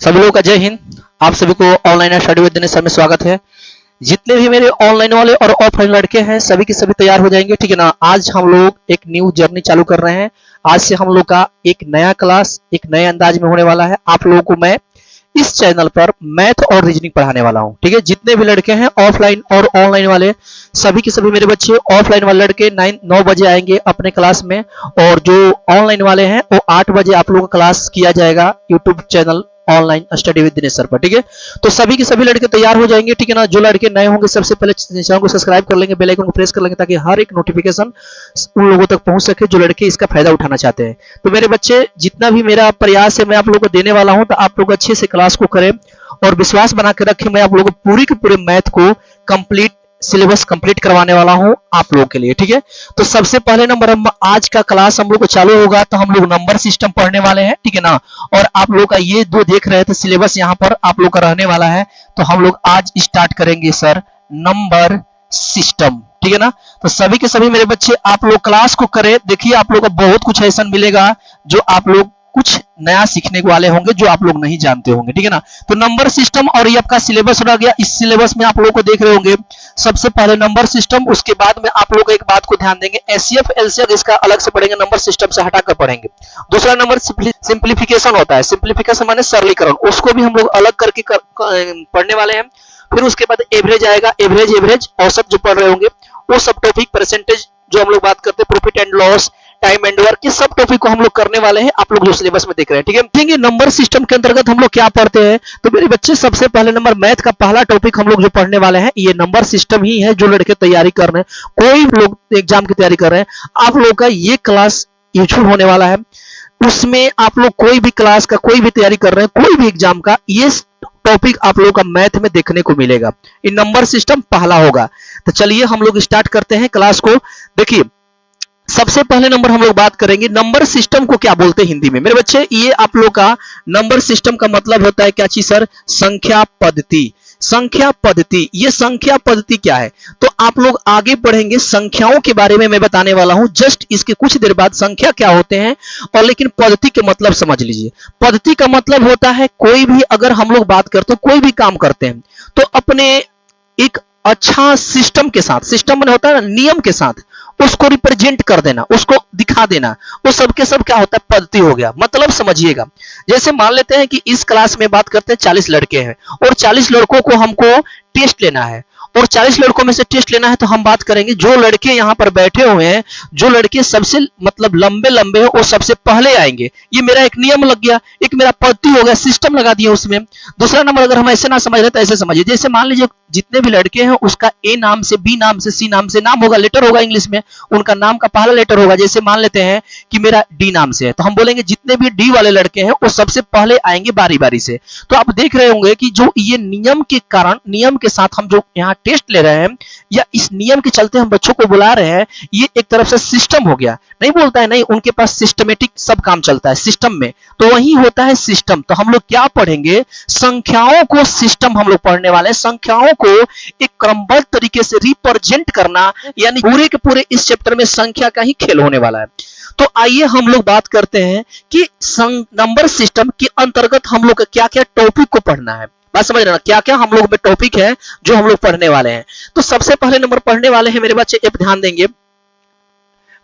सभी लोगों का जय हिंद। आप सभी को online study with Dinesh sir में स्वागत है। जितने भी मेरे ऑनलाइन वाले और ऑफलाइन लड़के हैं सभी के सभी तैयार हो जाएंगे, ठीक है ना। आज हम लोग एक न्यू जर्नी चालू कर रहे हैं। आज से हम लोग का एक नया क्लास एक नए अंदाज में होने वाला है। आप लोगों को मैं इस चैनल पर मैथ और रीजनिंग पढ़ाने वाला हूं, ठीक है। जितने भी लड़के हैं ऑफलाइन और ऑनलाइन वाले सभी के सभी मेरे बच्चे, ऑफलाइन वाले लड़के 9 बजे आएंगे अपने क्लास में, और जो ऑनलाइन वाले हैं वो 8 बजे आप लोगों का क्लास किया जाएगा YouTube channel online study with Dinesh sir पर, ठीक है। तो सभी के सभी लड़के तैयार हो जाएंगे, ठीक है ना। जो लड़के नए होंगे सबसे पहले चैनल को सब्सक्राइब कर लेंगे, बेल आइकन को प्रेस कर लेंगे ताकि हर एक नोटिफिकेशन उन लोगों तक पहुंच सके जो लड़के इसका फायदा उठाना चाहते हैं। तो मेरे बच्चे, जितना भी मेरा प्रयास है मैं आप लोगों को देने वाला हूं, तो आप लोग अच्छे से क्लास को करें और विश्वास बना के रखें। मैं आप लोगों को पूरी के पूरे मैथ को कंप्लीट सिलेबस कंप्लीट करवाने वाला हूं आप लोगों के लिए, ठीक है। तो सबसे पहले नंबर हम आज का क्लास हम लोग को चालू होगा तो हम लोग नंबर सिस्टम पढ़ने वाले हैं, ठीक है ना। और आप लोग का ये दो देख रहे थे सिलेबस यहाँ पर आप लोग का रहने वाला है। तो हम लोग आज स्टार्ट करेंगे सर नंबर सिस्टम, ठीक है ना। तो सभी के सभी मेरे बच्चे आप लोग क्लास को करें। देखिए आप लोग को बहुत कुछ ऐसा मिलेगा जो आप लोग कुछ नया सीखने वाले होंगे जो आप लोग नहीं जानते होंगे, ठीक है ना। तो नंबर सिस्टम और ये आपका सिलेबस रह गया। इस सिलेबस में आप लोग को देख रहे होंगे सबसे पहले नंबर सिस्टम, उसके बाद में आप लोग एक बात को ध्यान देंगे, एचसीएफ एलसीएम इसका अलग से पढ़ेंगे, नंबर सिस्टम से हटाकर पढ़ेंगे। दूसरा नंबर सिंप्लीफिकेशन होता है, सिंप्लीफिकेशन माने सरलीकरण, उसको भी हम लोग अलग करके पढ़ने वाले हैं। फिर उसके बाद एवरेज आएगा, एवरेज औसत जो पढ़ रहे होंगे वो सब टॉपिक, परसेंटेज जो हम लोग बात करते हैं, profit and loss, time and work, ये सब टॉपिक को हम लोग करने वाले हैं आप लोग जो सिलेबस में देख रहे हैं, ठीक है। देखेंगे नंबर सिस्टम के अंतर्गत हम लोग क्या पढ़ते हैं। तो मेरे बच्चे सबसे पहले नंबर मैथ का पहला टॉपिक हम लोग जो पढ़ने वाले हैं ये नंबर सिस्टम ही है। जो लड़के तैयारी कर रहे हैं, कोई लोग एग्जाम की तैयारी कर रहे हैं, आप लोग का ये क्लास यूजफुल होने वाला है। उसमें आप लोग कोई भी क्लास का कोई भी तैयारी कर रहे हैं, कोई भी एग्जाम का, ये टॉपिक आप लोगों का मैथ में देखने को मिलेगा। ये नंबर सिस्टम पहला होगा। तो चलिए हम लोग स्टार्ट करते हैं क्लास को। देखिए सबसे पहले नंबर हम लोग बात करेंगे नंबर सिस्टम को क्या बोलते हैं हिंदी में। मेरे बच्चे ये आप लोग का नंबर सिस्टम का मतलब होता है क्या चीज सर? संख्या पद्धति। संख्या पद्धति, ये संख्या पद्धति क्या है तो आप लोग आगे पढ़ेंगे संख्याओं के बारे में मैं बताने वाला हूं। जस्ट इसके कुछ देर बाद संख्या क्या होते हैं और लेकिन पद्धति के मतलब समझ लीजिए। पद्धति का मतलब होता है कोई भी अगर हम लोग बात करते हैं, कोई भी काम करते हैं तो अपने एक अच्छा सिस्टम के साथ, सिस्टम में होता है ना नियम के साथ, उसको रिप्रेजेंट कर देना, उसको दिखा देना, वो सबके सब क्या होता है? पद्धति हो गया। मतलब समझिएगा, जैसे मान लेते हैं कि इस क्लास में बात करते हैं 40 लड़के हैं और 40 लड़कों को हमको टेस्ट लेना है और 40 लड़कों में से टेस्ट लेना है तो हम बात करेंगे जो लड़के यहाँ पर बैठे हुए हैं, जो लड़के सबसे मतलब लंबे लंबे हैं वो सबसे पहले आएंगे। ये मेरा एक नियम लग गया, एक मेरा पद्धति हो गया, सिस्टम लगा दिया उसमें। दूसरा नंबर अगर हम ऐसे ना समझ रहे तो ऐसे समझिए, जैसे मान लीजिए जितने भी लड़के हैं उसका ए नाम से, बी नाम से, सी नाम से नाम होगा, लेटर होगा इंग्लिश में, उनका नाम का पहला लेटर होगा। जैसे मान लेते हैं कि मेरा डी नाम से है तो हम बोलेंगे जितने भी डी वाले लड़के हैं वो सबसे पहले आएंगे बारी बारी से। तो आप देख रहे होंगे कि जो ये नियम के कारण, नियम के साथ हम जो यहाँ टेस्ट ले रहे हैं या इस नियम के चलते हम बच्चों को बुला रहे हैं, ये एक तरफ से सिस्टम हो गया। नहीं बोलता है नहीं, उनके पास सिस्टमेटिक सब काम चलता है सिस्टम में, तो वही होता है सिस्टम। तो हम लोग क्या पढ़ेंगे? संख्याओं को सिस्टम हम लोग पढ़ने वाले हैं। संख्याओं को एक क्रमबद्ध तरीके से रिप्रेजेंट करना, यानी पूरे के पूरे इस चैप्टर में संख्या का ही खेल होने वाला है। तो आइए हम लोग बात करते हैं कि नंबर सिस्टम के अंतर्गत हम लोग क्या क्या टॉपिक को पढ़ना है। बात समझ रहे ना, क्या क्या हम लोग में टॉपिक है जो हम लोग पढ़ने वाले हैं। तो सबसे पहले नंबर पढ़ने वाले हैं मेरे बच्चे, एक ध्यान देंगे,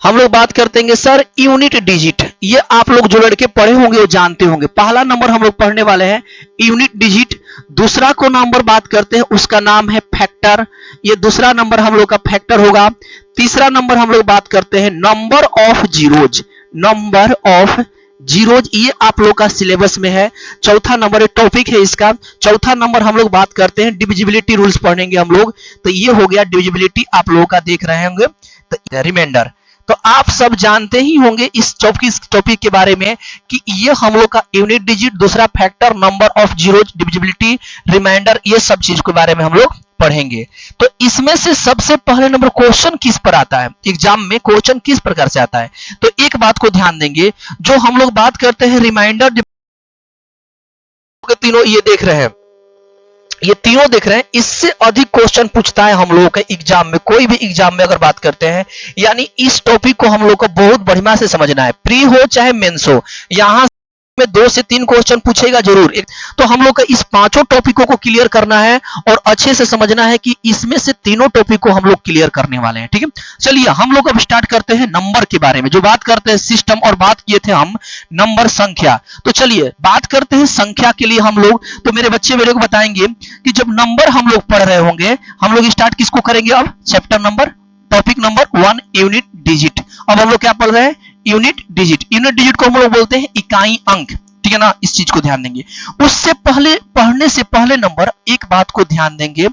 हम लोग बात करते हैं सर यूनिट डिजिट। ये आप लोग जो लड़के पढ़े होंगे वो जानते होंगे। पहला नंबर हम लोग पढ़ने वाले हैं यूनिट डिजिट। दूसरा को नंबर बात करते हैं उसका नाम है फैक्टर, ये दूसरा नंबर हम लोग का फैक्टर होगा। तीसरा नंबर हम लोग बात करते हैं number of zeros, number of zeros, ये आप लोग का सिलेबस में है। चौथा नंबर टॉपिक है इसका। चौथा नंबर हम लोग बात करते हैं डिविजिबिलिटी रूल्स पढ़ेंगे हम लोग, तो ये हो गया डिविजिबिलिटी आप लोगों का देख रहे होंगे। तो रिमाइंडर, तो आप सब जानते ही होंगे इस टॉपिक के बारे में कि ये हम लोग का यूनिट डिजिट, दूसरा factor, number of zeros, divisibility, remainder, ये सब चीज के बारे में हम लोग पढ़ेंगे। तो इसमें से सबसे पहले नंबर क्वेश्चन किस पर आता है, एग्जाम में क्वेश्चन किस प्रकार से आता है, तो एक बात को ध्यान देंगे, जो हम लोग बात करते हैं रिमाइंडर, तीनों ये देख रहे हैं, ये तीनों देख रहे हैं, इससे अधिक क्वेश्चन पूछता है हम लोगों के एग्जाम में, कोई भी एग्जाम में अगर बात करते हैं। यानी इस टॉपिक को हम लोग को बहुत बढ़िया से समझना है, प्री हो चाहे मेंस हो, यहां में 2 से 3 क्वेश्चन पूछेगा जरूर। तो हम लोग का इस पांचों टॉपिकों को क्लियर करना है और अच्छे से समझना है कि इसमें से तीनों टॉपिक को हम लोग क्लियर करने वाले हैं, ठीक है। चलिए हम लोग अब स्टार्ट करते हैं नंबर के बारे में, जो बात करते हैं सिस्टम, और बात किए थे हम नंबर संख्या। तो चलिए बात करते हैं संख्या के लिए हम लोग। तो मेरे बच्चे मेरे को बताएंगे कि जब नंबर हम लोग पढ़ रहे होंगे, हम लोग स्टार्ट किसको करेंगे? अब chapter number, topic number 1, unit digit. अब हम लोग क्या पढ़ रहे हैं? Unit digit. यूनिट डिजिट को हम लोग बोलते हैं इकाई अंक, ठीक है ना। इस चीज को ध्यान देंगे। उससे पहले, पढ़ने से पहले नंबर, एक बात को ध्यान देंगे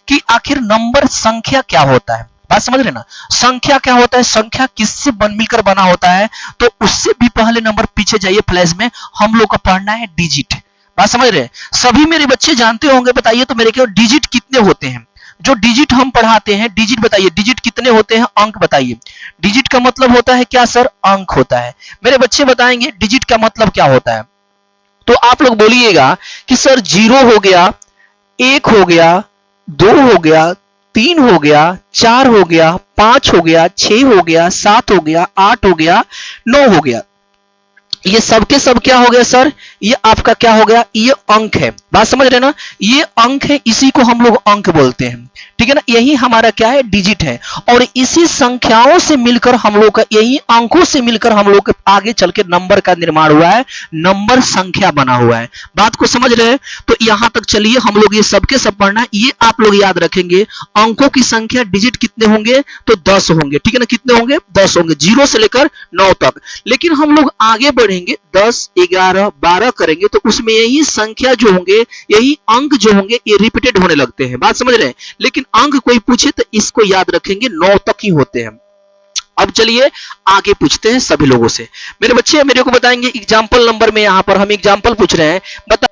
कि आखिर नंबर संख्या क्या होता है। बात समझ रहे ना? संख्या क्या होता है, संख्या किससे मिलकर बना होता है। तो उससे भी पहले नंबर, पीछे जाइए फ्लैश में, हम लोग को पढ़ना है डिजिट। बात समझ रहे हैं? सभी मेरे बच्चे जानते होंगे, बताइए तो मेरे को डिजिट कितने होते हैं? जो डिजिट हम पढ़ाते हैं, डिजिट बताइए, डिजिट कितने होते हैं? अंक बताइए। डिजिट का मतलब होता है क्या सर? अंक होता है। मेरे बच्चे बताएंगे डिजिट का मतलब क्या होता है। तो आप लोग बोलिएगा कि सर 0 हो गया, 1 हो गया, 2 हो गया, 3 हो गया, 4 हो गया, 5 हो गया, 6 हो गया, 7 हो गया, 8 हो गया, 9 हो गया। ये सब के सब क्या हो गया सर? ये आपका क्या हो गया? ये अंक है। बात समझ रहे ना? ये अंक है, इसी को हम लोग अंक बोलते हैं, ठीक है ना। यही हमारा क्या है? डिजिट है। और इसी संख्याओं से मिलकर हम लोग का, यही अंकों से मिलकर हम लोग का आगे चल के नंबर का निर्माण हुआ है, नंबर संख्या बना हुआ है। बात को समझ रहे हैं? तो यहां तक चलिए, हम लोग ये सबके सब पढ़ना है। ये आप लोग याद रखेंगे, अंकों की संख्या डिजिट कितने होंगे? तो 10 होंगे, ठीक है ना। कितने होंगे? 10 होंगे, 0 से लेकर 9 तक। लेकिन हम लोग आगे बढ़ेंगे, 10, 11, 12 करेंगे, तो उसमें यही संख्या जो होंगे, यही अंक जो होंगे, ये रिपीटेड होने लगते हैं। बात समझ रहे हैं? लेकिन अंक कोई पूछे तो इसको याद रखेंगे, 9 तक ही होते हैं। अब चलिए आगे पूछते हैं सभी लोगों से। मेरे बच्चे मेरे को बताएंगे एग्जाम्पल नंबर में, यहां पर हम एग्जाम्पल पूछ रहे हैं। बता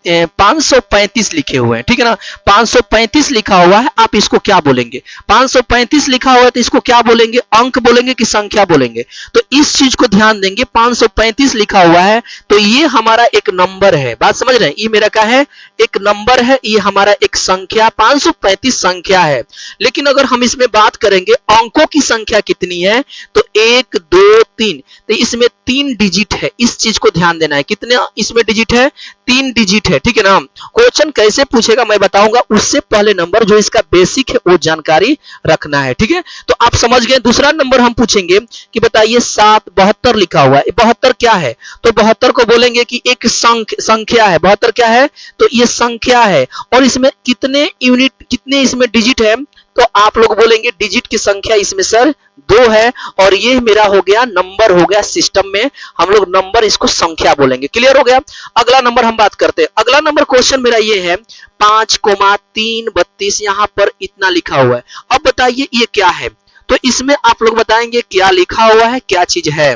535 लिखे हुए हैं, ठीक है ना। 535 लिखा हुआ है, आप इसको क्या बोलेंगे? 535 लिखा हुआ है तो इसको क्या बोलेंगे? अंक बोलेंगे कि संख्या बोलेंगे? तो इस चीज को ध्यान देंगे। 535 लिखा हुआ है तो ये हमारा एक नंबर है। बात समझ रहे हैं? ये मेरा क्या है? एक नंबर है, ये हमारा एक संख्या, 535 संख्या है। लेकिन अगर हम इसमें बात करेंगे अंकों की संख्या कितनी है, तो 1, 2, 3, तो इसमें 3 डिजिट है। इस चीज को ध्यान देना है। कितने इसमें डिजिट है? 3 डिजिट है, ठीक है ना। क्वेश्चन कैसे पूछेगा मैं बताऊंगा, उससे पहले नंबर जो इसका बेसिक है वो जानकारी रखना है, ठीक है। तो आप समझ गए। दूसरा नंबर हम पूछेंगे कि बताइए 72 लिखा हुआ है, 72 क्या है? तो 72 को बोलेंगे कि एक संख्या है। 72 क्या है? तो ये संख्या है। और इसमें कितने यूनिट, कितने इसमें डिजिट है? तो आप लोग बोलेंगे डिजिट की संख्या इसमें सर 2 है। और ये मेरा हो गया नंबर, हो गया सिस्टम में हम लोग नंबर, इसको संख्या बोलेंगे। क्लियर हो गया? अगला नंबर हम बात करते हैं। अगला नंबर क्वेश्चन मेरा ये है 5,332, यहां पर इतना लिखा हुआ है। अब बताइए ये क्या है? तो इसमें आप लोग बताएंगे क्या लिखा हुआ है, क्या चीज है।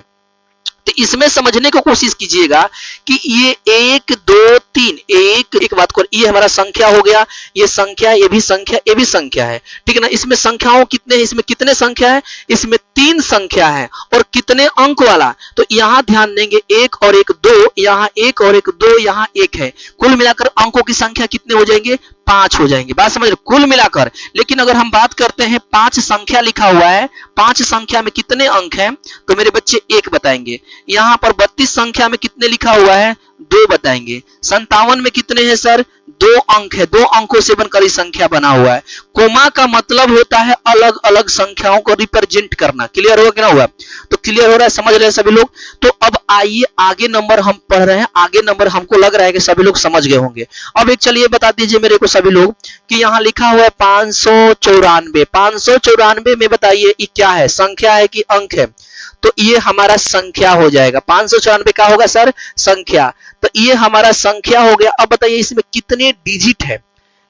तो इसमें समझने की कोशिश कीजिएगा कि ये 1, 2, 3, एक बात को, ये हमारा संख्या हो गया, ये संख्या, ये भी संख्या, ये भी संख्या है, ठीक है ना। इसमें संख्याओं कितने हैं? इसमें कितने संख्या है? इसमें 3 संख्या है। और कितने अंक वाला? तो यहां ध्यान देंगे, 1 और 1 2, यहां 1 और 1 2, यहां 1 है। कुल मिलाकर अंकों की संख्या कितने हो जाएंगे? 5 हो जाएंगे। बात समझ रहे? कुल मिलाकर। लेकिन अगर हम बात करते हैं 5 संख्या लिखा हुआ है, 5 संख्या में कितने अंक हैं? तो मेरे बच्चे 1 बताएंगे। यहां पर 32 संख्या में कितने लिखा हुआ है? 2 बताएंगे। 57 में कितने हैं सर? 2 अंक है। 2 अंकों से बनकर ये संख्या बना हुआ है। कोमा का मतलब होता है अलग अलग संख्याओं को रिप्रेजेंट करना। क्लियर होगा कि ना हुआ? तो क्लियर हो रहा है? समझ रहे हैं सभी लोग? तो अब आइए आगे नंबर हम पढ़ रहे हैं। आगे नंबर हमको लग रहा है कि सभी लोग समझ गए होंगे। अब एक चलिए बता दीजिए मेरे को सभी लोग कि यहाँ लिखा हुआ है 594। 594 में बताइए ये क्या है? संख्या है कि अंक है? तो ये हमारा संख्या हो जाएगा। 594 का होगा सर संख्या। तो ये हमारा संख्या हो गया। अब बताइए इसमें कितने डिजिट है?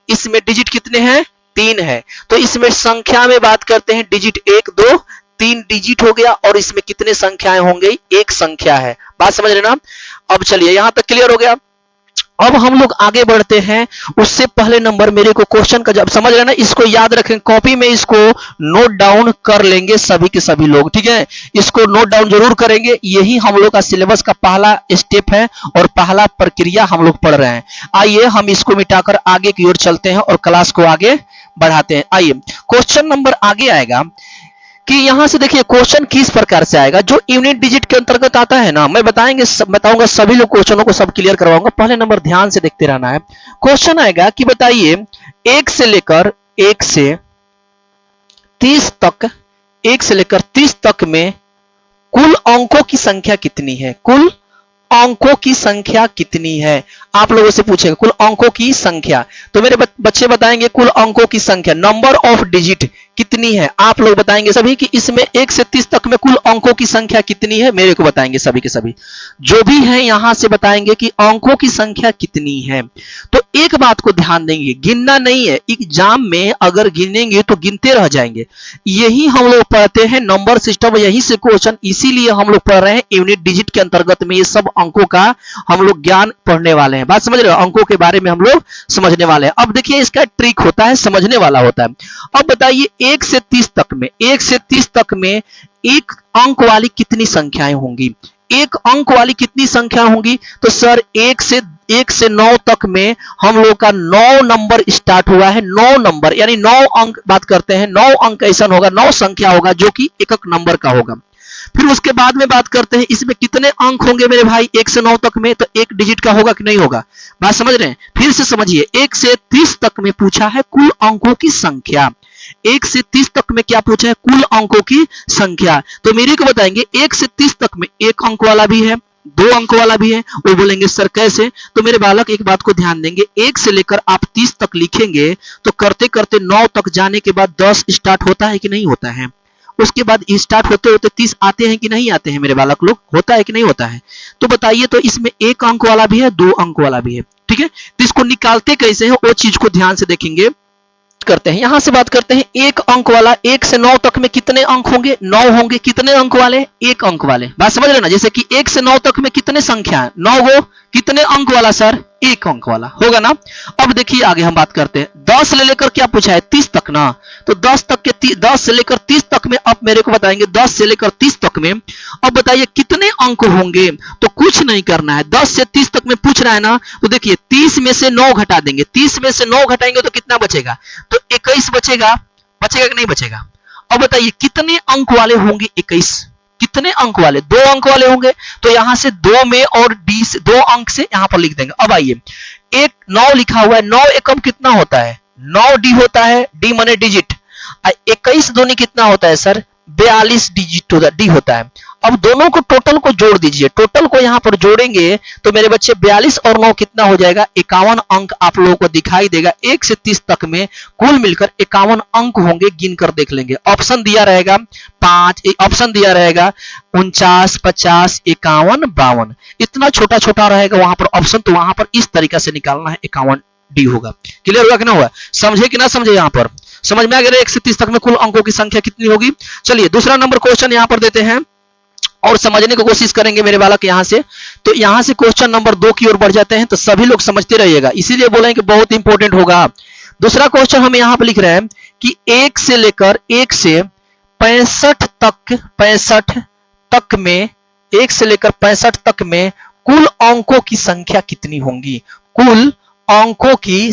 इसमें डिजिट कितने हैं? 3 है। तो इसमें संख्या में बात करते हैं, डिजिट 1, 2, 3 डिजिट हो गया। और इसमें कितने संख्याएं होंगे? 1 संख्या है। बात समझ रहे ना? अब चलिए यहां तक क्लियर हो गया। अब हम लोग आगे बढ़ते हैं। उससे पहले नंबर मेरे को क्वेश्चन का जब समझ रहे ना, इसको याद रखें, कॉपी में इसको नोट डाउन कर लेंगे सभी के सभी लोग, ठीक है। इसको नोट डाउन जरूर करेंगे। यही हम लोग का सिलेबस का पहला स्टेप है और पहला प्रक्रिया हम लोग पढ़ रहे हैं। आइए हम इसको मिटाकर आगे की ओर चलते हैं और क्लास को आगे बढ़ाते हैं। आइए क्वेश्चन नंबर आगे आएगा कि यहां से देखिए क्वेश्चन किस प्रकार से आएगा, जो यूनिट डिजिट के अंतर्गत आता है ना, मैं बताऊंगा सभी लोग क्वेश्चनों को सब क्लियर करवाऊंगा। पहले नंबर ध्यान से देखते रहना है। क्वेश्चन आएगा कि बताइए 1 से लेकर 1 से लेकर 30 तक में कुल अंकों की संख्या कितनी है? कुल अंकों की संख्या कितनी है? आप लोगों से पूछेगा कुल अंकों की संख्या। तो मेरे बच्चे बताएंगे कुल अंकों की संख्या, नंबर ऑफ डिजिट कितनी है। आप लोग बताएंगे सभी कि इसमें 1 से 30 तक में कुल अंकों की संख्या कितनी है, मेरे को बताएंगे सभी के सभी। जो भी है यहां से बताएंगे कि अंकों की संख्या कितनी है। तो एक बात को ध्यान देंगे, गिनना नहीं है। एग्जाम में अगर गिनेंगे तो गिनते रह जाएंगे। यही हम लोग पढ़ते हैं नंबर सिस्टम, यही से क्वेश्चन, इसीलिए हम लोग पढ़ रहे हैं यूनिट डिजिट के अंतर्गत में ये सब अंकों का हम लोग ज्ञान पढ़ने वाले हैं। बात समझ रहे हो? अंकों के बारे में हम लोग समझने वाले हैं। अब देखिए इसका ट्रिक होता है, समझने वाला होता है। अब बताइए 1 से 30 तक में एक अंक वाली कितनी संख्याएं होंगी? एक अंक वाली कितनी संख्या होंगी? तो सर 1 से 9 तक में हम लोग का 9 नंबर स्टार्ट हुआ है। 9 नंबर यानी 9 अंक बात करते हैं। 9 अंक ऐसा होगा, 9 संख्या होगा जो कि एक एक नंबर का होगा। फिर उसके बाद में बात करते हैं इसमें कितने अंक होंगे मेरे भाई 1 से 9 तक में? तो एक डिजिट का होगा कि नहीं होगा? बात समझ रहे हैं? फिर से समझिए, 1 से 30 तक में पूछा है कुल अंकों की संख्या। 1 से 30 तक में क्या पूछा है? कुल अंकों की संख्या। तो मेरे को बताएंगे 1 से 30 तक में 1 अंक वाला भी है, 2 अंक वाला भी है। वो बोलेंगे सर कैसे? तो मेरे बालक एक बात को ध्यान देंगे, 1 से लेकर आप 30 तक लिखेंगे तो करते करते 9 तक जाने के बाद 10 स्टार्ट होता है कि नहीं होता है? उसके बाद स्टार्ट होते होते 30 आते हैं कि नहीं आते हैं मेरे बालक लोग? होता है कि नहीं होता है? तो बताइए, तो इसमें 1 अंक वाला भी है, 2 अंक वाला भी है। ठीक है, तो इसको निकालते कैसे हैं वो चीज को ध्यान से देखेंगे। करते हैं यहां से बात करते हैं 1 अंक वाला। 1 से 9 तक में कितने अंक होंगे? 9 होंगे। कितने अंक वाले? 1 अंक वाले। बात समझ रहे ना? जैसे कि 1 से 9 तक में कितने संख्या है? 9 गो। कितने अंक वाला सर? 1 अंक वाला होगा ना। अब देखिए आगे हम बात करते हैं 10 से लेकर क्या पूछा है? 30 तक ना। तो 10 से लेकर 30 तक में अब मेरे को बताएंगे 10 से लेकर 30 तक में अब बताइए कितने अंक होंगे? तो कुछ नहीं करना है, 10 से 30 तक में पूछ रहा है ना, तो देखिए 30 में से 9 घटा देंगे। 30 में से 9 घटाएंगे तो कितना बचेगा? तो 21 बचेगा। बचेगा कि नहीं बचेगा? अब बताइए कितने अंक वाले होंगे 21? कितने अंक वाले? 2 अंक वाले होंगे। तो यहां से 2 में और डी से 2 अंक से यहां पर लिख देंगे। अब आइए, एक 9 लिखा हुआ है, 9 एकम कितना होता है? 9 डी होता है, डी माने डिजिट। 21 दूनी कितना होता है सर? 42 डिजिट होता, डी होता है। अब दोनों को टोटल को जोड़ दीजिए। टोटल को यहां पर जोड़ेंगे तो मेरे बच्चे 42 और 9 कितना हो जाएगा? 51 अंक आप लोगों को दिखाई देगा। 1 से 30 तक में कुल मिलकर 51 अंक होंगे, गिनकर देख लेंगे। ऑप्शन दिया रहेगा 5, ऑप्शन दिया रहेगा 49, 50, 51, 52। इतना छोटा छोटा रहेगा वहां पर ऑप्शन, तो वहां पर इस तरीका से निकालना है। 51 डी होगा। क्लियर होगा कि ना हुआ? समझे कि ना समझे? यहां पर समझ में आ गया 1 से 30 तक में कुल अंकों की संख्या कितनी होगी। चलिए दूसरा नंबर क्वेश्चन यहां पर देते हैं और समझने की कोशिश करेंगे मेरे बालक। यहां से तो यहां से क्वेश्चन नंबर 2 की ओर बढ़ जाते हैं, तो सभी लोग समझते रहिएगा, इसीलिए बोले कि बहुत इंपॉर्टेंट होगा। दूसरा क्वेश्चन हम यहां पर लिख रहे हैं कि 1 से लेकर 1 से 65 तक में 1 से लेकर 65 तक में कुल अंकों की संख्या कितनी होंगी? कुल अंकों की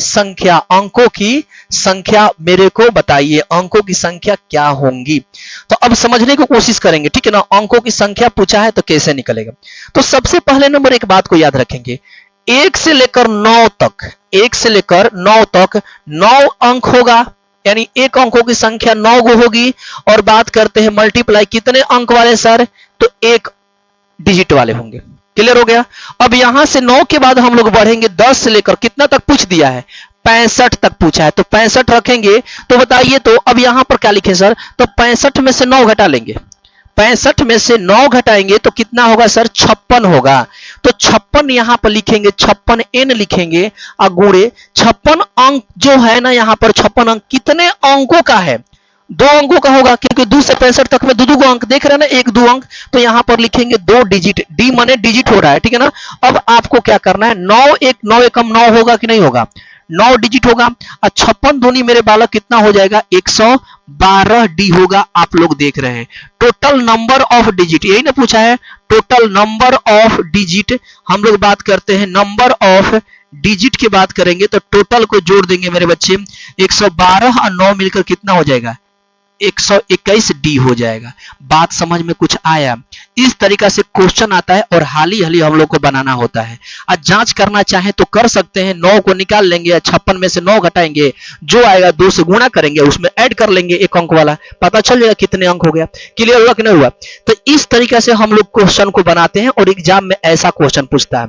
संख्या मेरे को बताइए, अंकों की संख्या क्या होंगी? तो अब समझने की कोशिश करेंगे, ठीक है ना। अंकों की संख्या पूछा है तो कैसे निकलेगा? तो सबसे पहले नंबर एक बात को याद रखेंगे, 1 से लेकर 9 तक 1 से लेकर 9 तक 9 अंक होगा, यानी एक अंकों की संख्या 9 गो होगी। और बात करते हैं मल्टीप्लाई, कितने अंक वाले सर? तो 1 डिजिट वाले होंगे। क्लियर हो गया? अब यहां से 9 के बाद हम लोग बढ़ेंगे 10 से लेकर कितना तक पूछ दिया है? 65 तक पूछा है, तो 65 रखेंगे। तो बताइए, तो अब यहां पर क्या लिखें सर? तो 65 में से 9 घटा लेंगे। 65 में से 9 घटाएंगे तो कितना होगा सर? 56 होगा। तो 56 यहां पर लिखेंगे, 56 एन लिखेंगे और गुणे 56 अंक जो है ना, यहां पर 56 अंक कितने अंकों का है? 2 अंकों का होगा, क्योंकि 2 से 65 तक में 2 अंक देख रहे हैं ना, 1 2 अंक। तो यहां पर लिखेंगे 2 डिजिट, डी माने डिजिट हो रहा है, ठीक है ना। अब आपको क्या करना है, 9 एकम 9 होगा कि नहीं होगा? 9 डिजिट होगा। और 56 दूनी मेरे बालक कितना हो जाएगा? 112 डी होगा। आप लोग देख रहे हैं टोटल नंबर ऑफ डिजिट, यही ना पूछा है, टोटल नंबर ऑफ डिजिट। हम लोग बात करते हैं नंबर ऑफ डिजिट की बात करेंगे तो टोटल को जोड़ देंगे मेरे बच्चे, 112 और 9 मिलकर कितना हो जाएगा? 121D हो जाएगा। बात समझ में कुछ आया? इस तरीका से क्वेश्चन आता है और हाली हाली हम लोग को बनाना होता है। आज जांच करना चाहें तो कर सकते हैं, 9 को निकाल लेंगे, 56 में से 9 घटाएंगे, जो आएगा 2 से गुणा करेंगे, उसमें ऐड कर लेंगे एक अंक वाला, पता चल जाएगा कितने अंक हो गया। क्लियर हुआ कि नहीं हुआ? तो इस तरीका से हम लोग क्वेश्चन को बनाते हैं और एग्जाम में ऐसा क्वेश्चन पूछता है।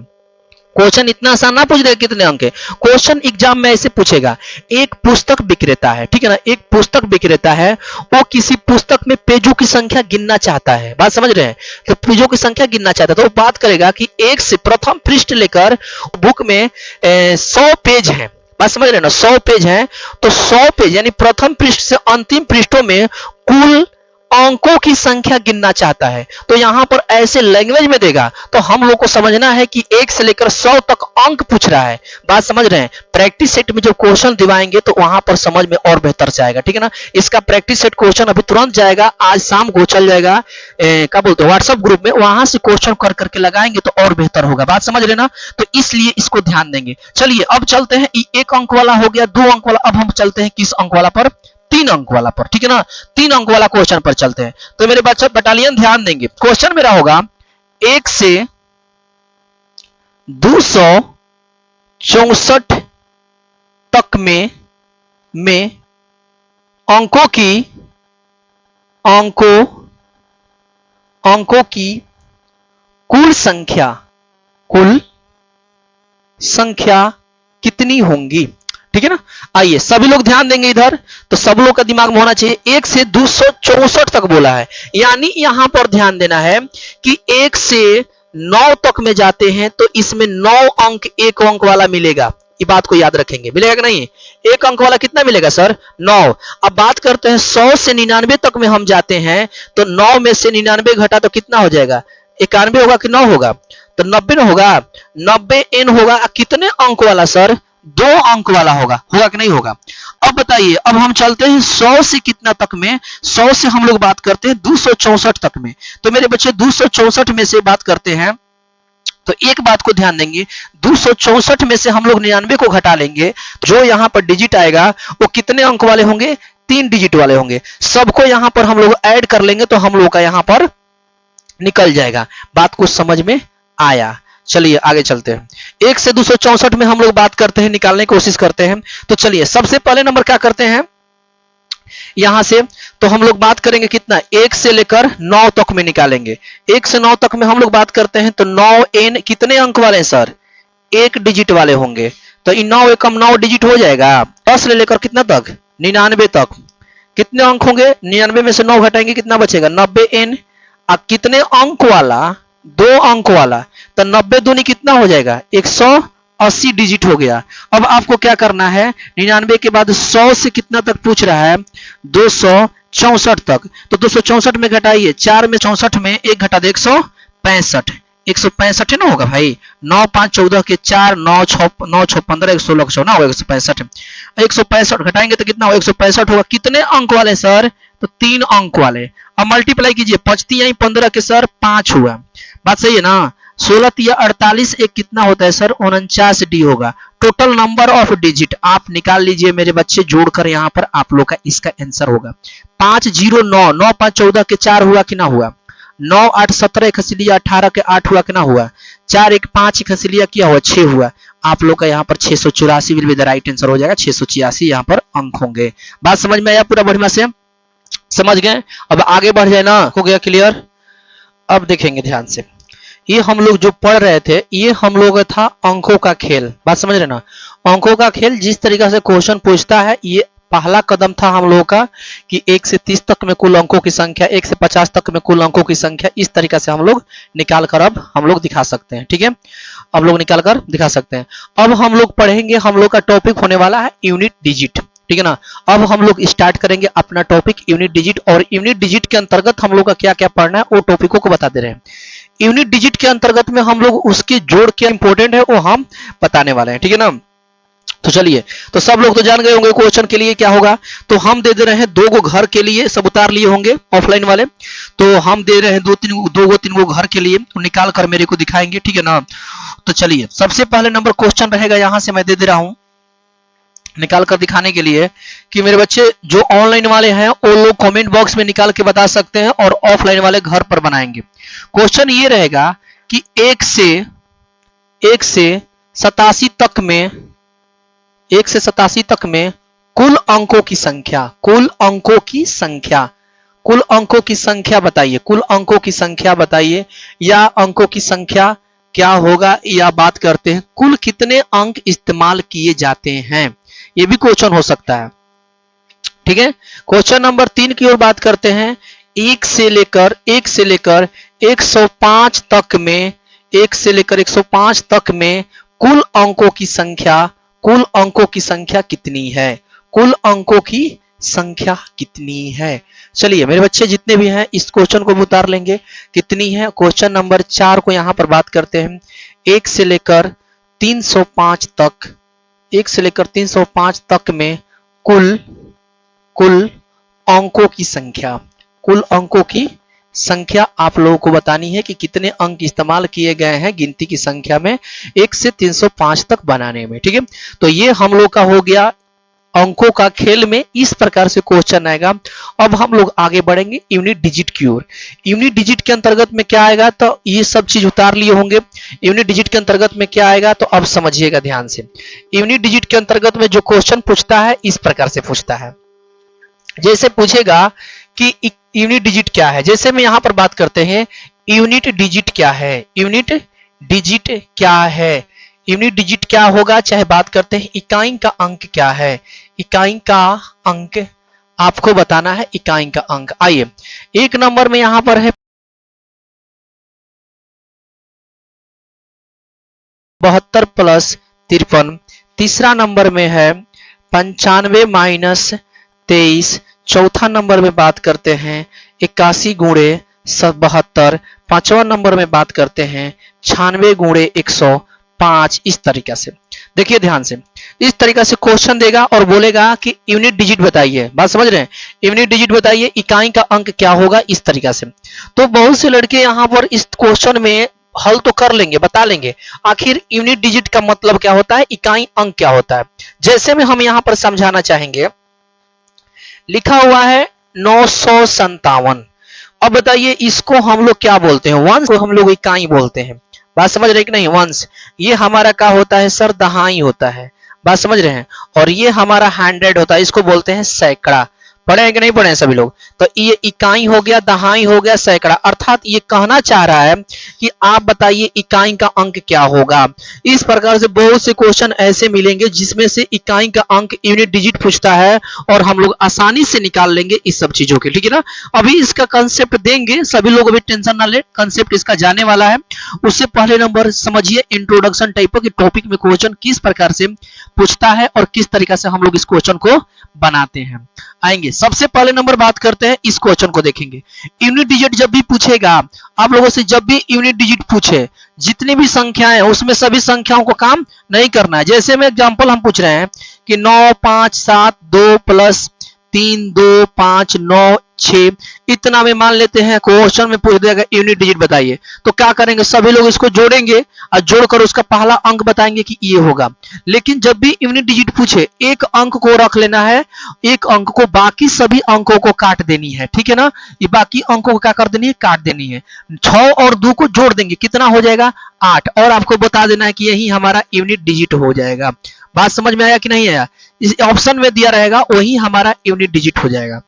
क्वेश्चन इतना आसान ना पूछ देगा कितने अंक है, क्वेश्चन एग्जाम में ऐसे पूछेगा। एक पुस्तक विक्रेता है, ठीक है ना, एक पुस्तक विक्रेता है, वो किसी पुस्तक में पेजों की संख्या गिनना चाहता है। बात समझ रहे हैं? तो पेजों की संख्या गिनना चाहता है तो वो बात करेगा कि एक से प्रथम पृष्ठ लेकर बुक में 100 पेज है। बात समझ रहे हैं ना, 100 पेज है, तो 100 पेज यानी प्रथम पृष्ठ से अंतिम पृष्ठों में कुल अंकों की संख्या गिनना चाहता है। तो यहां पर ऐसे लैंग्वेज में देगा तो हम लोग को समझना है कि 1 से लेकर 100 तक अंक पूछ रहा है। बात समझ रहे हैं? प्रैक्टिस सेट में जो क्वेश्चन दिवाएंगे तो वहां पर समझ में और बेहतर जाएगा, ठीक है ना। इसका प्रैक्टिस सेट क्वेश्चन अभी तुरंत जाएगा, आज शाम को चल जाएगा, क्या बोलते हैं, व्हाट्सएप ग्रुप में, वहां से क्वेश्चन कर करके लगाएंगे तो और बेहतर होगा। बात समझ रहे ना, तो इसलिए इसको ध्यान देंगे। चलिए अब चलते हैं, 1 अंक वाला हो गया, 2 अंक वाला, अब हम चलते हैं किस अंक वाला पर? 3 अंक वाला पर, ठीक है ना। 3 अंक वाला क्वेश्चन पर चलते हैं। तो मेरे बच्चे बटालियन ध्यान देंगे, क्वेश्चन मेरा होगा 1 से 264 तक में अंकों की कुल संख्या कितनी होंगी, ठीक है ना। आइए सभी लोग ध्यान देंगे इधर, तो सब लोग का दिमाग में होना चाहिए। 1 से 264 तक बोला है, यानी यहां पर ध्यान देना है कि 1 से 9 तक में जाते हैं तो इसमें 9 अंक 1 अंक वाला मिलेगा। ये बात को याद रखेंगे, मिलेगा कि नहीं? 1 अंक वाला कितना मिलेगा सर? 9। अब बात करते हैं 100 से 99 तक में हम जाते हैं तो 9 में से 99 घटा तो कितना हो जाएगा? 91 होगा कि 9 होगा? तो 90 ना होगा, 90 n होगा। कितने अंक वाला सर? 2 अंक वाला होगा कि नहीं होगा? अब बताइए, अब हम चलते हैं 100 से कितना तक में? 100 से हम लोग बात करते हैं 264 तक में। तो मेरे बच्चे 264 में से बात करते हैं तो एक बात को ध्यान देंगे, 264 में से हम लोग 99 को घटा लेंगे, जो यहां पर डिजिट आएगा वो कितने अंक वाले होंगे? 3 डिजिट वाले होंगे। सबको यहां पर हम लोग ऐड कर लेंगे तो हम लोग का यहां पर निकल जाएगा। बात कुछ समझ में आया? चलिए आगे चलते हैं। 1 से 264 में हम लोग बात करते हैं, निकालने की कोशिश करते हैं। तो चलिए सबसे पहले नंबर क्या करते हैं, यहां से तो हम लोग बात करेंगे कितना? 1 से लेकर 9 तक में निकालेंगे। 1 से 9 तक में हम लोग बात करते हैं तो 9n कितने अंक वाले हैं सर? 1 डिजिट वाले होंगे। तो इन 9 एकम 9 डिजिट हो जाएगा। 10 से लेकर कितना तक? 99 तक कितने अंक होंगे? 99 में से 9 घटाएंगे कितना बचेगा? 90n। अब कितने अंक वाला? 2 अंक वाला, तो 90 दूनी कितना हो जाएगा? 180 डिजिट हो गया। अब आपको क्या करना है, 99 के बाद 100 से कितना तक पूछ रहा है? 264 तक। तो 264 में घटाइए, 4 में 64 में 1 घटा दे 165। 165 ना होगा भाई, 9 5 14 के 4 9 6 9 6 15 116 ना होगा 165। 165 घटाएंगे तो कितना होगा? 165 होगा। कितने अंक वाले सर? तो 3 अंक वाले। अब मल्टीप्लाई कीजिए, 5 15 के सर 5 हुआ। बात सही है ना? 16 या 48 एक कितना होता है सर? 49D होगा। टोटल नंबर ऑफ डिजिट आप निकाल लीजिए मेरे बच्चे, जोड़कर यहाँ पर आप लोग का इसका आंसर होगा 509। 9 5 14 के 4 हुआ कि ना हुआ? 9 8 17 एक हंस लिया, 18 के 8 हुआ कि ना हुआ? 4 1 5 एक हंस लिया, क्या हुआ? 6 हुआ। आप लोग का यहाँ पर 684 will be the right answer हो जाएगा। 686 यहाँ पर अंक होंगे। बात समझ में आया पूरा बढ़िया से? समझ गए? अब आगे बढ़ जाए ना, हो गया क्लियर? अब देखेंगे ध्यान से, ये हम लोग जो पढ़ रहे थे ये हम लोग था अंकों का खेल। बात समझ रहे ना? अंकों का खेल जिस तरीका से क्वेश्चन पूछता है, ये पहला कदम था हम लोगों का कि 1 से 30 तक में कुल अंकों की संख्या, 1 से 50 तक में कुल अंकों की संख्या, इस तरीका से हम लोग निकाल कर अब हम लोग दिखा सकते हैं। ठीक है, अब लोग निकाल कर दिखा सकते हैं। अब हम लोग पढ़ेंगे, हम लोग का टॉपिक होने वाला है यूनिट डिजिट। ठीक है ना? अब हम लोग स्टार्ट करेंगे अपना टॉपिक यूनिट डिजिट, और यूनिट डिजिट के अंतर्गत हम लोग का क्या क्या पढ़ना है वो टॉपिकों को बता दे रहे हैं। यूनिट डिजिट के अंतर्गत में हम लोग उसके जोड़ क्या इंपॉर्टेंट है वो हम बताने वाले हैं। ठीक है ना? तो चलिए, तो सब लोग तो जान गए होंगे क्वेश्चन के लिए क्या होगा। तो हम दे रहे हैं 2 गो घर के लिए, सब उतार लिए होंगे ऑफलाइन वाले। तो हम दे रहे हैं 2 3 गो घर के लिए, तो निकाल कर मेरे को दिखाएंगे। ठीक है ना? तो चलिए, सबसे पहले नंबर क्वेश्चन रहेगा, यहां से मैं दे रहा हूं निकाल कर दिखाने के लिए कि मेरे बच्चे जो ऑनलाइन वाले हैं वो लोग कमेंट बॉक्स में निकाल के बता सकते हैं और ऑफलाइन वाले घर पर बनाएंगे। क्वेश्चन ये रहेगा कि 1 से 87 तक में 1 से 87 तक में कुल अंकों की संख्या बताइए। कुल अंकों की संख्या बताइए, या अंकों की संख्या क्या होगा, या बात करते हैं कुल कितने अंक इस्तेमाल किए जाते हैं, ये भी क्वेश्चन हो सकता है। ठीक है, क्वेश्चन नंबर 3 की ओर बात करते हैं। 1 से लेकर 105 तक में 1 से लेकर 105 तक में कुल अंकों की संख्या कितनी है? कुल अंकों की संख्या कितनी है? चलिए मेरे बच्चे जितने भी हैं इस क्वेश्चन को उतार लेंगे कितनी है। क्वेश्चन नंबर 4 को यहां पर बात करते हैं। 1 से लेकर 305 तक में कुल अंकों की संख्या आप लोगों को बतानी है कि कितने अंक इस्तेमाल किए गए हैं गिनती की संख्या में 1 से 305 तक बनाने में। ठीक है, तो ये हम लोग का हो गया अंकों का खेल में इस प्रकार से क्वेश्चन आएगा। अब हम लोग आगे बढ़ेंगे यूनिट डिजिट की ओर। यूनिट डिजिट के अंतर्गत में क्या आएगा, तो ये सब चीज उतार लिए होंगे। यूनिट डिजिट के अंतर्गत में क्या आएगा, तो अब समझिएगा ध्यान से। यूनिट डिजिट के अंतर्गत में जो क्वेश्चन पूछता है इस प्रकार से पूछता है। जैसे पूछेगा कि यूनिट डिजिट क्या है, जैसे में यहां पर बात करते हैं यूनिट डिजिट क्या है। यूनिट डिजिट क्या होगा, चाहे बात करते हैं इकाई का अंक क्या है। इकाई का अंक आपको बताना है, इकाई का अंक। आइए 1 नंबर में यहां पर है 72 प्लस 53। तीसरा नंबर में है 95 माइनस 23। चौथा नंबर में बात करते हैं 81 गुणे 72। पांचवा नंबर में बात करते हैं 96 गुणे 105। इस तरीका से देखिए ध्यान से, इस तरीका से क्वेश्चन देगा और बोलेगा कि यूनिट डिजिट बताइए। बात समझ रहे हैं, यूनिट डिजिट बताइए, इकाई का अंक क्या होगा, इस तरीका से। तो बहुत से लड़के यहां पर इस क्वेश्चन में हल तो कर लेंगे, बता लेंगे आखिर यूनिट डिजिट का मतलब क्या होता है, इकाई अंक क्या होता है। जैसे में हम यहां पर समझाना चाहेंगे, लिखा हुआ है 957। अब बताइए इसको हम लोग क्या बोलते हैं, वंश को हम लोग इकाई बोलते हैं। बात समझ रहे कि नहीं, वंश ये हमारा क्या होता है सर, दहाई होता है। बात समझ रहे हैं, और ये हमारा 100 होता है, इसको बोलते हैं सैकड़ा। पढ़े हैं कि नहीं पढ़े हैं सभी लोग। तो ये इकाई हो गया, दहाई हो गया, सैकड़ा। अर्थात ये कहना चाह रहा है कि आप बताइए इकाई का अंक क्या होगा। इस प्रकार से बहुत से क्वेश्चन ऐसे मिलेंगे जिसमें से इकाई का अंक यूनिट डिजिट पूछता है और हम लोग आसानी से निकाल लेंगे इस सब चीजों के। ठीक है ना, अभी इसका कंसेप्ट देंगे, सभी लोग अभी टेंशन ना ले, कंसेप्ट इसका जाने वाला है। उससे पहले नंबर समझिए इंट्रोडक्शन टाइप के टॉपिक में क्वेश्चन किस प्रकार से पूछता है और किस तरीका से हम लोग इस क्वेश्चन को बनाते हैं, आएंगे। सबसे पहले नंबर बात करते हैं, इस क्वेश्चन को देखेंगे। यूनिट डिजिट जब भी पूछेगा आप लोगों से, जब भी यूनिट डिजिट पूछे, जितनी भी संख्याएं हैं उसमें सभी संख्याओं को काम नहीं करना है। जैसे में एग्जांपल हम पूछ रहे हैं कि 9 5 7 2 प्लस 3 2 5 9 6, इतना में मान लेते हैं क्वेश्चन में पूछ देगा यूनिट डिजिट बताइए, तो क्या करेंगे, सभी लोग इसको जोड़ेंगे और जोड़कर उसका पहला अंक बताएंगे कि ये होगा। लेकिन जब भी यूनिट डिजिट पूछे, एक अंक को रख लेना है, एक अंक को बाकी सभी अंकों को काट देनी है। ठीक है ना, ये बाकी अंकों को क्या कर देनी है, काट देनी है। 6 और 2 को जोड़ देंगे, कितना हो जाएगा 8, और आपको बता देना है कि यही हमारा यूनिट डिजिट हो जाएगा। बात समझ में आया कि नहीं आया, इस ऑप्शन में दिया रहेगा वही हमारा यूनिट डिजिट हो जाएगा।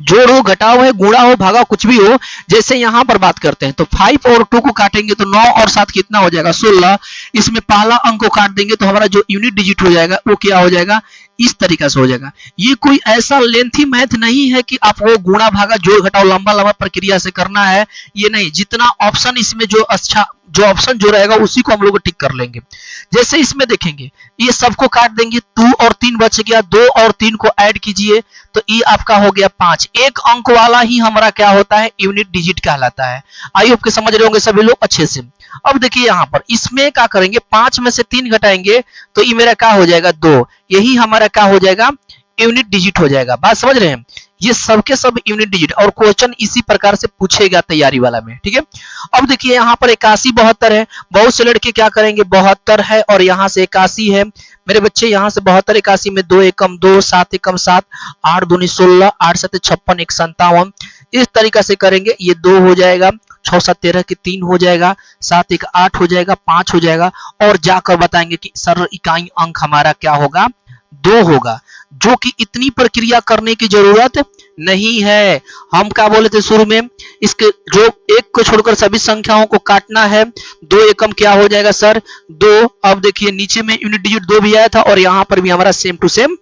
जोड़ हो, घटाव है, गुणा हो, भागा, कुछ भी हो। जैसे यहां पर बात करते हैं तो 5 और 2 को काटेंगे तो 9 और 7 कितना हो जाएगा 16। इसमें पहला अंक को काट देंगे तो हमारा जो यूनिट डिजिट हो जाएगा वो क्या हो जाएगा, इस तरीका से हो जाएगा। ये कोई ऐसा लेंथी मैथ नहीं है कि आपको गुणा भागा जोड़ घटाव लंबा लंबा प्रक्रिया से करना है, ये नहीं। जितना ऑप्शन इसमें जो अच्छा जो ऑप्शन जो रहेगा उसी को हम लोग टिक कर लेंगे। जैसे इसमें देखेंगे ये सबको काट देंगे, 2 और 3 बच गया, 2 और 3 को ऐड कीजिए तो ये आपका हो गया 5। एक अंक वाला ही हमारा क्या होता है, यूनिट डिजिट कहलाता है। आई होप के समझ रहे होंगे सभी लोग अच्छे से। अब देखिए यहाँ पर इसमें क्या करेंगे, 5 में से 3 घटाएंगे तो ये मेरा क्या हो जाएगा 2, यही हमारा क्या हो जाएगा यूनिट डिजिट हो जाएगा। बात समझ रहे हैं, ये सब के सब यूनिट डिजिट, और क्वेश्चन इसी प्रकार से पूछेगा तैयारी वाला में, ठीक है। अब देखिए यहाँ पर 81 72 है, बहुत से लड़के क्या करेंगे 72 है और यहाँ से 81 है मेरे बच्चे, यहाँ से 72 81 में 2 एकम 2 7 एकम 7 8 दूनी 16 8 7 56 1 57, इस तरीका से करेंगे। ये 2 हो जाएगा, 6 7 13 की 3 हो जाएगा, 7 1 8 हो जाएगा, 5 हो जाएगा, और जाकर बताएंगे कि सर इकाई अंक हमारा क्या होगा 2 होगा, जो कि इतनी प्रक्रिया करने की जरूरत नहीं है। हम क्या बोले थे शुरू में, इसके जो एक को छोड़कर सभी संख्याओं को काटना है। 2 एकम क्या हो जाएगा सर 2। अब देखिए नीचे में यूनिट डिजिट 2 भी आया था और यहाँ पर भी हमारा सेम टू सेम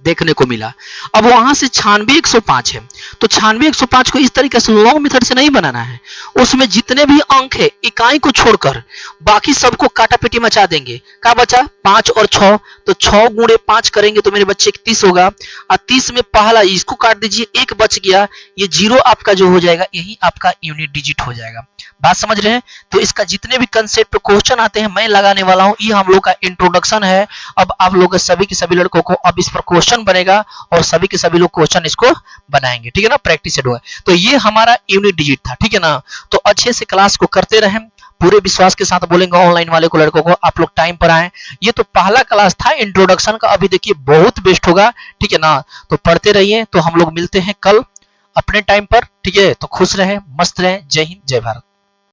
देखने को मिला। अब वहां से 96 105 है, तो 96 105 को इस तरीके से लॉन्ग मेथड से नहीं बनाना है। उसमें जितने भी अंक है इकाई को छोड़कर बाकी सबको काटापेटी मचा देंगे। क्या बचा 5 और 6, तो 6 गुणे 5 करेंगे तो मेरे बच्चे 30 होगा, और 30 में पहला इसको काट दीजिए, एक बच गया, ये 0 आपका जो हो जाएगा यही आपका यूनिट डिजिट हो जाएगा। बात समझ रहे हैं। तो इसका जितने भी कंसेप्ट क्वेश्चन आते हैं मैं लगाने वाला हूं, ये हम लोग का इंट्रोडक्शन है। अब आप लोग सभी के सभी लड़कों को अब इस पर क्वेश्चन बनेगा और सभी के सभी लोग क्वेश्चन इसको बनाएंगे, ठीक है ना, प्रैक्टिस सेट होगा। तो ये हमारा यूनिट डिजिट था, ठीक है ना। तो अच्छे से क्लास को करते रहें, पूरे विश्वास के साथ बोलेंगे ऑनलाइन वाले को लड़कों को आप लोग टाइम पर आए। ये तो पहला क्लास था इंट्रोडक्शन का, अभी देखिए बहुत बेस्ट होगा, ठीक है ना। तो पढ़ते रहिए, तो हम लोग मिलते हैं कल अपने टाइम पर, ठीक है। तो खुश रहें, मस्त रहें, जय हिंद जय भारत।